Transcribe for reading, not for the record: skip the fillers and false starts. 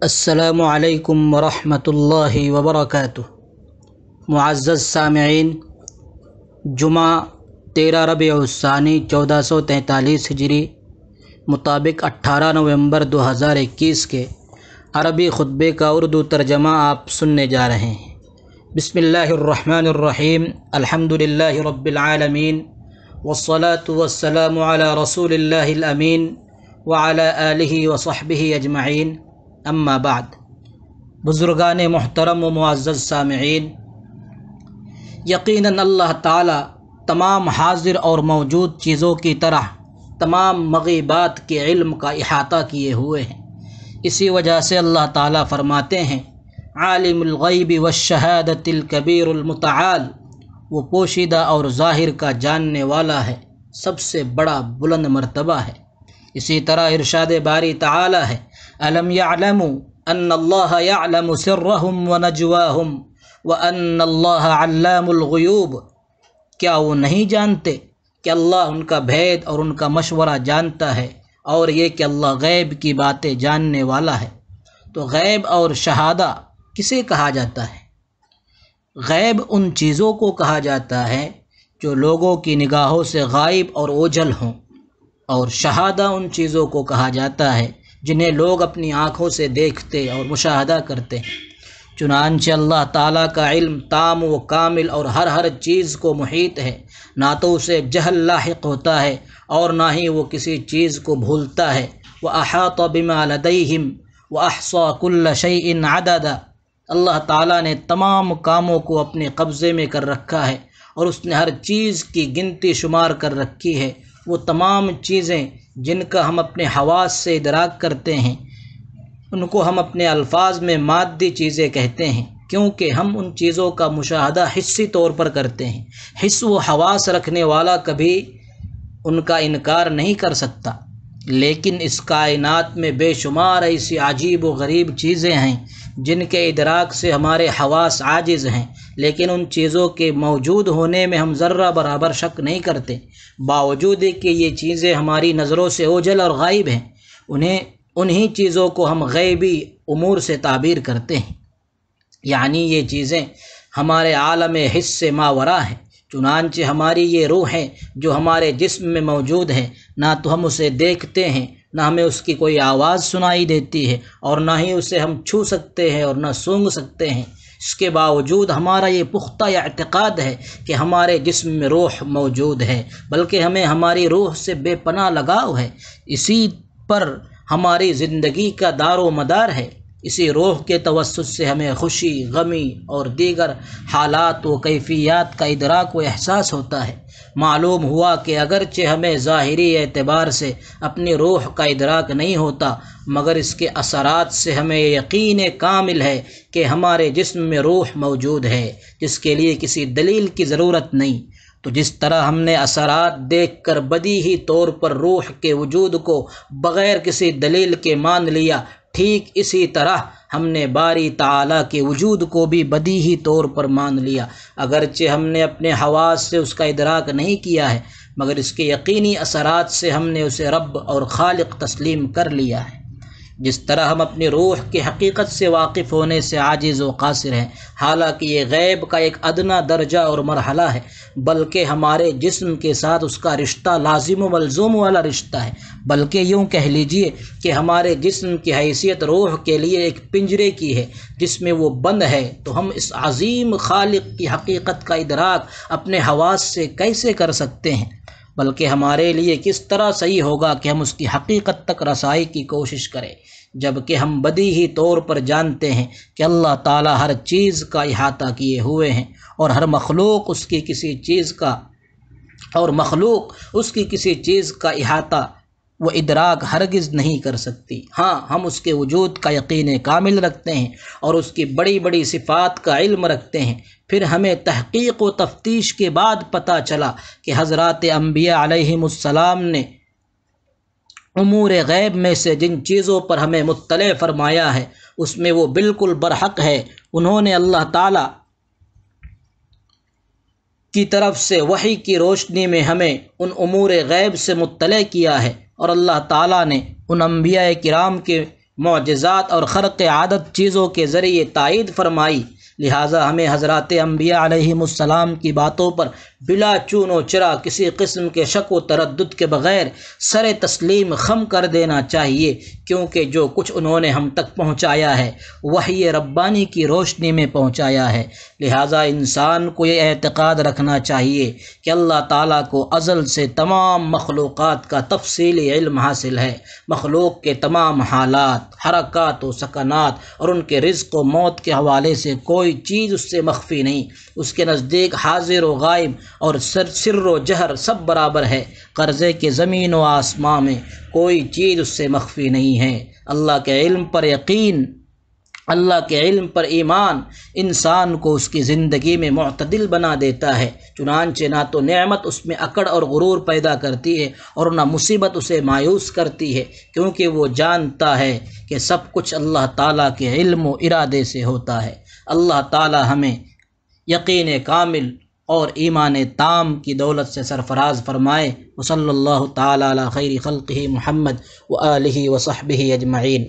السلام علیکم ورحمۃ اللہ وبرکاتہ۔ معزز سامعین، جمعہ 13 ربیع الثانی 1443 ہجری مطابق 18 نومبر 2021 کے عربی خطبے کا اردو ترجمہ آپ سننے جا رہے ہیں۔ بسم اللہ الرحمن الرحیم، الحمد للہ رب العالمین، والصلاة والسلام علی رسول اللہ الامین وعلی آلہ وصحبہ اجمعین، اما بعد۔ بزرگان محترم و معزز سامعین، یقیناً اللہ تعالی تمام حاضر اور موجود چیزوں کی طرح تمام مغیبات کے علم کا احاطہ کیے ہوئے ہیں۔ اسی وجہ سے اللہ تعالی فرماتے ہیں، عالم الغیب والشہادۃ الکبیر المتعال، وہ پوشیدہ اور ظاہر کا جاننے والا ہے، سب سے بڑا بلند مرتبہ ہے۔ اسی طرح ارشاد باری تعالی ہے، الم یعلموا ان اللہ یعلم سرهم ونجواهم وان اللہ علام الغیوب، کیا وہ نہیں جانتے کہ اللہ ان کا بھید اور ان کا مشورہ جانتا ہے، اور یہ کہ اللہ غیب کی باتیں جاننے والا ہے۔ تو غیب اور شہادہ کسے کہا جاتا ہے؟ غیب ان چیزوں کو کہا جاتا ہے جو لوگوں کی نگاہوں سے غائب اور اوجھل ہوں، اور شہادہ ان چیزوں کو کہا جاتا ہے جنہیں لوگ اپنی آنکھوں سے دیکھتے اور مشاہدہ کرتے ہیں۔ چنانچہ اللہ تعالیٰ کا علم تام و کامل اور ہر چیز کو محیط ہے، نہ تو اسے جہل لاحق ہوتا ہے اور نہ ہی وہ کسی چیز کو بھولتا ہے۔ وَأَحَاطَ بِمَا لَدَيْهِمْ وَأَحْصَى كُلَّ شَيْءٍ عَدَدًا، اللہ تعالیٰ نے تمام کاموں کو اپنے قبضے میں کر رکھا ہے، اور اس نے ہر چیز کی گنتی شمار کر رکھی ہے۔ وہ تمام چیزیں جن کا ہم اپنے حواس سے ادراک کرتے ہیں، ان کو ہم اپنے الفاظ میں مادی چیزیں کہتے ہیں، کیونکہ ہم ان چیزوں کا مشاہدہ حسی طور پر کرتے ہیں۔ حس و حواس رکھنے والا کبھی ان کا انکار نہیں کر سکتا، لیکن اس کائنات میں بے شمار ایسی عجیب و غریب چیزیں ہیں جن کے ادراک سے ہمارے حواس عاجز ہیں، لیکن ان چیزوں کے موجود ہونے میں ہم ذرہ برابر شک نہیں کرتے، باوجود کہ یہ چیزیں ہماری نظروں سے اوجھل اور غائب ہیں۔ انہی چیزوں کو ہم غیبی امور سے تعبیر کرتے ہیں، یعنی یہ چیزیں ہمارے عالم حس سے ماوراء ہیں۔ چنانچہ ہماری یہ روح ہے جو ہمارے جسم میں موجود ہے، نہ تو ہم اسے دیکھتے ہیں، نہ ہمیں اس کی کوئی آواز سنائی دیتی ہے، اور نہ ہی اسے ہم چھو سکتے ہیں اور نہ سونگھ سکتے ہیں۔ اس کے باوجود ہمارا یہ پختہ اعتقاد ہے کہ ہمارے جسم میں روح موجود ہے، بلکہ ہمیں ہماری روح سے بے پناہ لگاؤ ہے، اسی پر ہماری زندگی کا دار و مدار ہے۔ اسی روح کے توسط سے ہمیں خوشی، غمی اور دیگر حالات و کیفیات کا ادراک و احساس ہوتا ہے۔ معلوم ہوا کہ اگرچہ ہمیں ظاہری اعتبار سے اپنی روح کا ادراک نہیں ہوتا، مگر اس کے اثرات سے ہمیں یقین کامل ہے کہ ہمارے جسم میں روح موجود ہے، جس کے لیے کسی دلیل کی ضرورت نہیں۔ تو جس طرح ہم نے اثرات دیکھ کر بدیہی طور پر روح کے وجود کو بغیر کسی دلیل کے مان لیا، ٹھیک اسی طرح ہم نے باری تعالیٰ کے وجود کو بھی بدیہی طور پر مان لیا، اگرچہ ہم نے اپنے حواس سے اس کا ادراک نہیں کیا ہے، مگر اس کے یقینی اثرات سے ہم نے اسے رب اور خالق تسلیم کر لیا ہے۔ جس طرح ہم اپنی روح کی حقیقت سے واقف ہونے سے عاجز و قاصر ہیں، حالانکہ یہ غیب کا ایک ادنیٰ درجہ اور مرحلہ ہے، بلکہ ہمارے جسم کے ساتھ اس کا رشتہ لازم و ملزوم والا رشتہ ہے، بلکہ یوں کہہ لیجئے کہ ہمارے جسم کی حیثیت روح کے لیے ایک پنجرے کی ہے جس میں وہ بند ہے۔ تو ہم اس عظیم خالق کی حقیقت کا ادراک اپنے حواس سے کیسے کر سکتے ہیں؟ بلکہ ہمارے لیے کس طرح صحیح ہوگا کہ ہم اس کی حقیقت تک رسائی کی کوشش کریں، جبکہ ہم بدیہی طور پر جانتے ہیں کہ اللہ تعالیٰ ہر چیز کا احاطہ کیے ہوئے ہیں، اور ہر مخلوق اس کی کسی چیز کا احاطہ و ادراک ہرگز نہیں کر سکتی۔ ہاں، ہم اس کے وجود کا یقین کامل رکھتے ہیں اور اس کی بڑی بڑی صفات کا علم رکھتے ہیں۔ پھر ہمیں تحقیق و تفتیش کے بعد پتہ چلا کہ حضرات انبیاء علیہم السلام نے امور غیب میں سے جن چیزوں پر ہمیں مطلع فرمایا ہے، اس میں وہ بالکل برحق ہے۔ انہوں نے اللہ تعالیٰ کی طرف سے وحی کی روشنی میں ہمیں ان امور غیب سے مطلع کیا ہے، اور اللہ تعالیٰ نے ان انبیاء کرام کے معجزات اور خرق عادت چیزوں کے ذریعے تائید فرمائی، لہٰذا ہمیں حضرات انبیاء علیہم السلام کی باتوں پر بلا چون و چرا کسی قسم کے شک و تردد کے بغیر سر تسلیم خم کر دینا چاہیے، کیونکہ جو کچھ انہوں نے ہم تک پہنچایا ہے وحی ربانی کی روشنی میں پہنچایا ہے۔ لہٰذا انسان کو یہ اعتقاد رکھنا چاہیے کہ اللہ تعالیٰ کو ازل سے تمام مخلوقات کا تفصیلی علم حاصل ہے، مخلوق کے تمام حالات، حرکات و سکنات اور ان کے رزق و موت کے حوالے سے کوئی چیز اس سے مخفی نہیں۔ اس کے نزدیک حاضر و غائب اور سر و جہر سب برابر ہے، قرضے کے زمین و آسمان میں کوئی چیز اس سے مخفی نہیں ہے۔ اللہ کے علم پر یقین، اللہ کے علم پر ایمان انسان کو اس کی زندگی میں معتدل بنا دیتا ہے، چنانچہ نہ تو نعمت اس میں اکڑ اور غرور پیدا کرتی ہے اور نہ مصیبت اسے مایوس کرتی ہے، کیونکہ وہ جانتا ہے کہ سب کچھ اللہ تعالیٰ کے علم و ارادے سے ہوتا ہے۔ اللہ تعالیٰ ہمیں یقین کامل اور ایمان تام کی دولت سے سرفراز فرمائے۔ وصلی اللہ تعالیٰ علی خیر خلقہ محمد وآلہ وصحبہ اجمعین۔